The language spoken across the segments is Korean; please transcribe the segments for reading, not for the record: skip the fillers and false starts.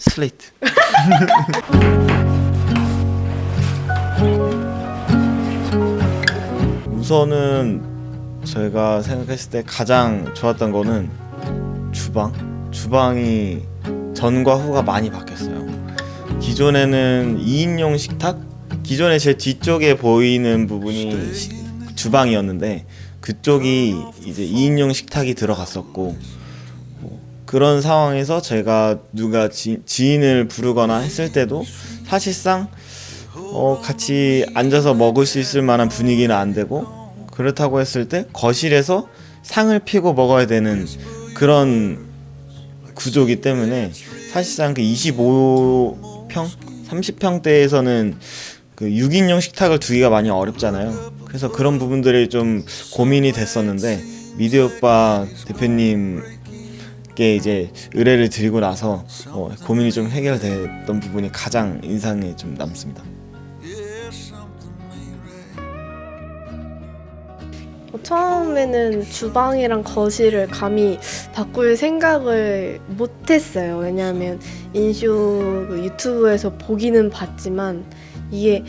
슬레이트. 우선은 저희가 생각했을 때 가장 좋았던 거는 주방이 전과 후가 많이 바뀌었어요. 기존에는 2인용 식탁? 기존에 제 뒤쪽에 보이는 부분이 주방이었는데 그쪽이 이제 2인용 식탁이 들어갔었고, 그런 상황에서 제가 누가 지인을 부르거나 했을 때도 사실상 같이 앉아서 먹을 수 있을 만한 분위기는 안 되고, 그렇다고 했을 때 거실에서 상을 피고 먹어야 되는 그런 구조기 때문에 사실상 그 25평, 30평대에서는 그 6인용 식탁을 두기가 많이 어렵잖아요. 그래서 그런 부분들이 좀 고민이 됐었는데, 미대 오빠 대표님께 이제 의뢰를 드리고 나서 고민이 좀 해결됐던 부분이 가장 인상에 좀 남습니다. 처음에는 주방이랑 거실을 감히 바꿀 생각을 못했어요. 왜냐하면 인쇼 유튜브에서 보기는 봤지만 이게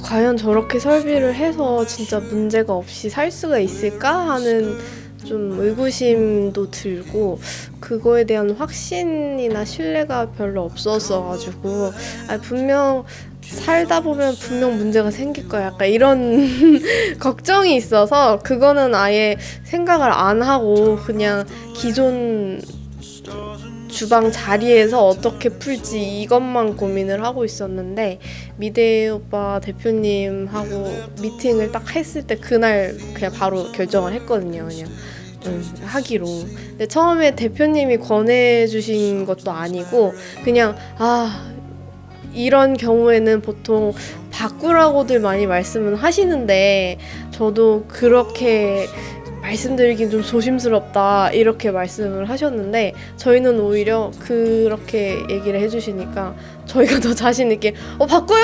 과연 저렇게 설비를 해서 진짜 문제가 없이 살 수가 있을까 하는 좀 의구심도 들고, 그거에 대한 확신이나 신뢰가 별로 없었어가지고 분명 살다 보면 분명 문제가 생길 거야, 약간 이런 걱정이 있어서 그거는 아예 생각을 안 하고 그냥 기존 주방 자리에서 어떻게 풀지 이것만 고민을 하고 있었는데, 미대 오빠 대표님하고 미팅을 딱 했을 때 그날 그냥 바로 결정을 했거든요. 그냥 하기로. 근데 처음에 대표님이 권해주신 것도 아니고 그냥 이런 경우에는 보통 바꾸라고들 많이 말씀은 하시는데 저도 그렇게 말씀드리긴 좀 조심스럽다 이렇게 말씀을 하셨는데, 저희는 오히려 그렇게 얘기를 해주시니까 저희가 더 자신 있게 바꿔요!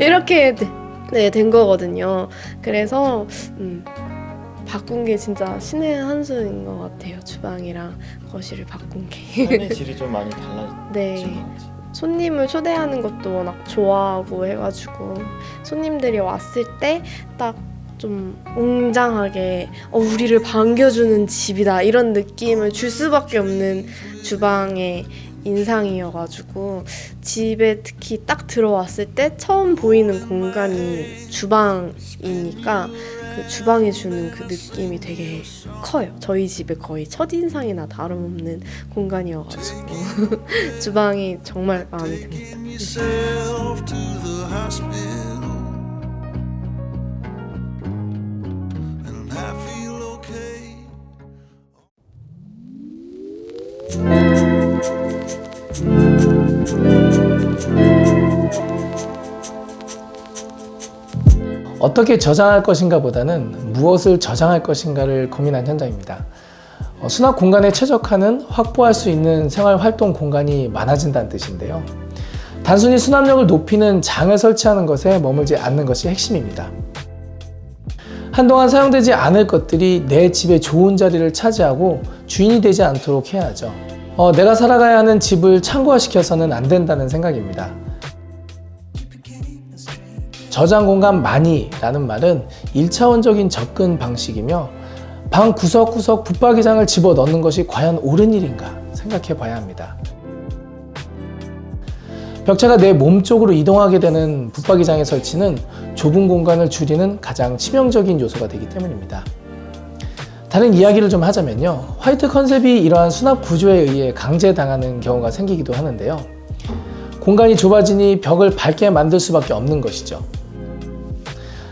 이렇게 된 거거든요. 그래서 바꾼 게 진짜 신의 한 수인 것 같아요. 주방이랑 거실을 바꾼 게. 삶의 질이 좀 많이 달라진 네. 것 같아요. 손님을 초대하는 것도 워낙 좋아하고 해가지고 손님들이 왔을 때 딱 좀 웅장하게 우리를 반겨주는 집이다 이런 느낌을 줄 수밖에 없는 주방의 인상이어가지고, 집에 특히 딱 들어왔을 때 처음 보이는 공간이 주방이니까 그 주방이 주는 그 느낌이 되게 커요. 저희 집의 거의 첫인상이나 다름없는 공간이어가지고 주방이 정말 마음에 듭니다. 어떻게 저장할 것인가 보다는 무엇을 저장할 것인가를 고민한 현장입니다. 수납 공간에 최적화는 확보할 수 있는 생활활동 공간이 많아진다는 뜻인데요. 단순히 수납력을 높이는 장을 설치하는 것에 머물지 않는 것이 핵심입니다. 한동안 사용되지 않을 것들이 내 집의 좋은 자리를 차지하고 주인이 되지 않도록 해야 하죠. 내가 살아가야 하는 집을 창고화시켜서는 안 된다는 생각입니다. 저장 공간 많이 라는 말은 1차원적인 접근 방식이며, 방 구석구석 붙박이장을 집어 넣는 것이 과연 옳은 일인가 생각해 봐야 합니다. 벽체가 내 몸 쪽으로 이동하게 되는 붙박이장의 설치는 좁은 공간을 줄이는 가장 치명적인 요소가 되기 때문입니다. 다른 이야기를 좀 하자면요, 화이트 컨셉이 이러한 수납 구조에 의해 강제당하는 경우가 생기기도 하는데요. 공간이 좁아지니 벽을 밝게 만들 수밖에 없는 것이죠.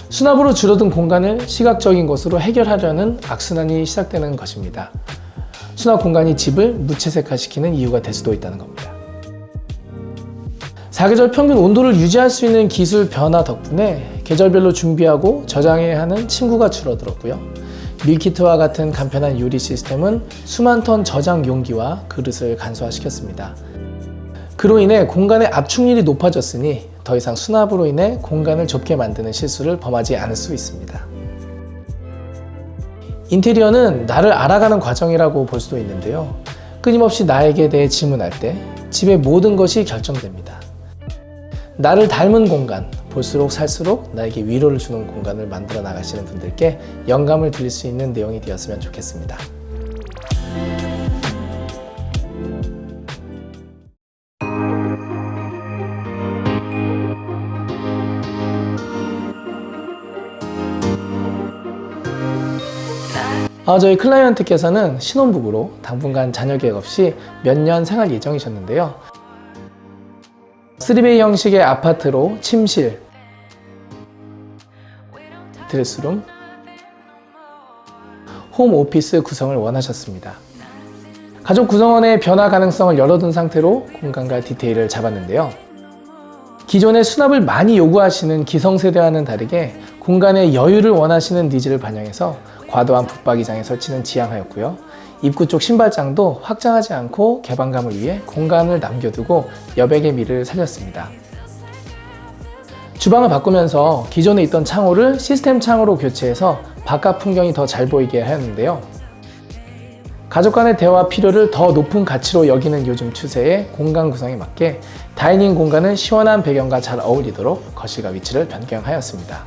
수납으로 줄어든 공간을 시각적인 것으로 해결하려는 악순환이 시작되는 것입니다. 수납 공간이 집을 무채색화시키는 이유가 될 수도 있다는 겁니다. 사계절 평균 온도를 유지할 수 있는 기술 변화 덕분에 계절별로 준비하고 저장해야 하는 침구가 줄어들었고요. 밀키트와 같은 간편한 요리 시스템은 수만 톤 저장 용기와 그릇을 간소화시켰습니다. 그로 인해 공간의 압축률이 높아졌으니 더 이상 수납으로 인해 공간을 좁게 만드는 실수를 범하지 않을 수 있습니다. 인테리어는 나를 알아가는 과정이라고 볼 수도 있는데요. 끊임없이 나에게 대해 질문할 때 집의 모든 것이 결정됩니다. 나를 닮은 공간, 볼수록 살수록 나에게 위로를 주는 공간을 만들어 나가시는 분들께 영감을 드릴 수 있는 내용이 되었으면 좋겠습니다. 저희 클라이언트께서는 신혼부부로 당분간 자녀 계획 없이 몇 년 생활 예정이셨는데요. 3베이 형식의 아파트로 침실, 드레스룸, 홈 오피스 구성을 원하셨습니다. 가족 구성원의 변화 가능성을 열어둔 상태로 공간과 디테일을 잡았는데요. 기존의 수납을 많이 요구하시는 기성세대와는 다르게 공간의 여유를 원하시는 니즈를 반영해서 과도한 붙박이장의 설치는 지양하였고요. 입구 쪽 신발장도 확장하지 않고 개방감을 위해 공간을 남겨두고 여백의 미를 살렸습니다. 주방을 바꾸면서 기존에 있던 창호를 시스템 창호로 교체해서 바깥 풍경이 더 잘 보이게 하였는데요. 가족 간의 대화 필요를 더 높은 가치로 여기는 요즘 추세의 공간 구성에 맞게 다이닝 공간은 시원한 배경과 잘 어울리도록 거실과 위치를 변경하였습니다.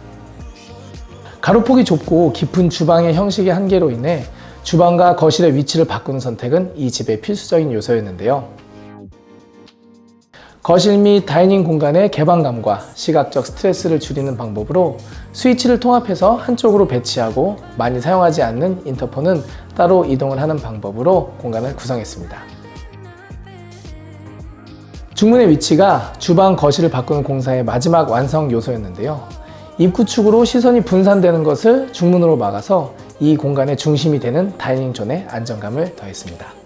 가로폭이 좁고 깊은 주방의 형식의 한계로 인해 주방과 거실의 위치를 바꾸는 선택은 이 집의 필수적인 요소였는데요. 거실 및 다이닝 공간의 개방감과 시각적 스트레스를 줄이는 방법으로 스위치를 통합해서 한쪽으로 배치하고 많이 사용하지 않는 인터폰은 따로 이동을 하는 방법으로 공간을 구성했습니다. 중문의 위치가 주방 거실을 바꾸는 공사의 마지막 완성 요소였는데요. 입구 축으로 시선이 분산되는 것을 중문으로 막아서 이 공간의 중심이 되는 다이닝 존에 안정감을 더했습니다.